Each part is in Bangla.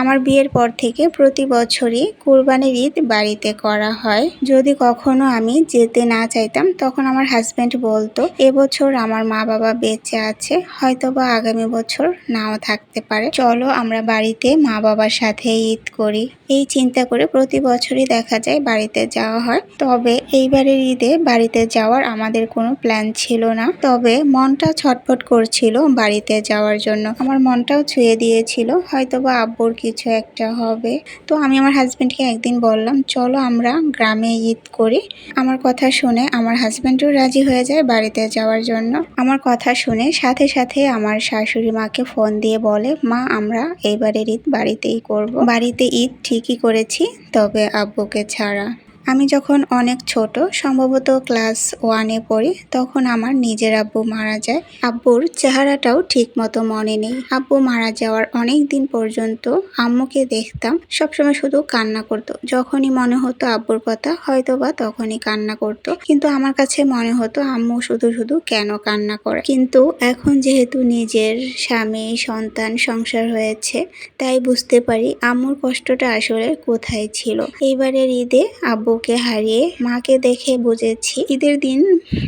আমার বিয়ের পর থেকে প্রতি বছরই কুরবানির ঈদ বাড়িতে করা হয়। যদি কখনো আমি যেতে না চাইতাম তখন আমার হাজব্যান্ড বলতো এবছর আমার মা বাবা বেঁচে আছে, হয়তোবা আগামী বছর নাও থাকতে পারে, চলো আমরা বাড়িতে মা বাবার সাথে ঈদ করি। এই চিন্তা করে প্রতি বছরই দেখা যায় বাড়িতে যাওয়া হয়। তবে এইবারের ঈদে বাড়িতে যাওয়ার আমাদের কোনো প্ল্যান ছিল না, তবে মনটা ছটফট করছিল বাড়িতে যাওয়ার জন্য। আমার মনটাও ছুঁয়ে দিয়েছিল হয়তোবা আব্বুর কিছু একটা হবে। তো আমি আমার হাজব্যান্ডকে একদিন বললাম চলো আমরা গ্রামে ঈদ করি। আমার কথা শুনে আমার হাজব্যান্ডও রাজি হয়ে যায় বাড়িতে যাওয়ার জন্য। আমার কথা শুনে সাথে সাথে আমার শাশুড়ি মাকে ফোন দিয়ে বলে মা আমরা এইবারের ঈদ বাড়িতেই করব। বাড়িতে ঈদ ঠিকই করেছি, তবে আব্বুকে ছাড়া। আমি যখন অনেক ছোট, সম্ভবত ক্লাস 1-এ পড়ি, তখন আমার নিজের আব্বু মারা যায়। আব্বুর চেহারাটাও ঠিক মতো মনে নেই। আব্বু মারা যাওয়ার অনেক দিন পর্যন্ত আম্মুকে দেখতাম সবসময় শুধু কান্না করতো। যখনই মনে হতো আব্বুর কথা হয়তোবা তখনই কান্না করতো, কিন্তু আমার কাছে মনে হতো আম্মু শুধু শুধু কেন কান্না করে। কিন্তু এখন যেহেতু নিজের স্বামী সন্তান সংসার হয়েছে, তাই বুঝতে পারি আম্মুর কষ্টটা আসলে কোথায় ছিল। এইবারের ঈদে আব্বুকে হারিয়ে মাকে দেখে বুঝেছি ঈদের দিন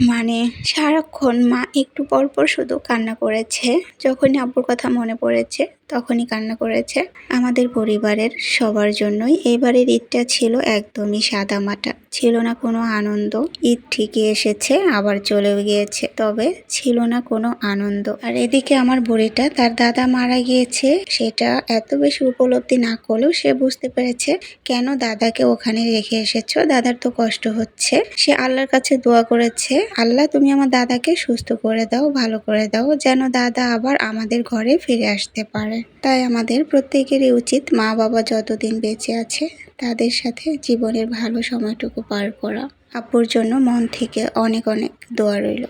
মানে সারাক্ষণ মা একটু পর পর শুধু কান্না করেছে। যখনই আব্বুর কথা মনে পড়েছে তখনই কান্না করেছে। আমাদের পরিবারের সবার জন্যই এবারের ঈদটা ছিল একদমই সাদামাটা, ছিল না কোনো আনন্দ। ঈদ ঠিকই এসেছে আবার চলেও গিয়েছে, তবে ছিল না কোনো আনন্দ। আর এদিকে আমার বুড়িটা তার দাদা মারা গিয়েছে, সেটা এত বেশি উপলব্ধি না করলেও সে বুঝতে পেরেছে কেন দাদাকে ওখানে রেখে এসেছো, দাদার তো কষ্ট হচ্ছে। সে আল্লাহর কাছে দোয়া করেছে, আল্লাহ তুমি আমার দাদাকে সুস্থ করে দাও, ভালো করে দাও, যেন দাদা আবার আমাদের ঘরে ফিরে আসতে পারে। তাই আমাদের প্রত্যেকেরই উচিত মা বাবা যতদিন বেঁচে আছে তাদের সাথে জীবনের ভালো সময়টুকু পার করা। আব্বুর জন্য মন থেকে অনেক অনেক দোয়া রইল।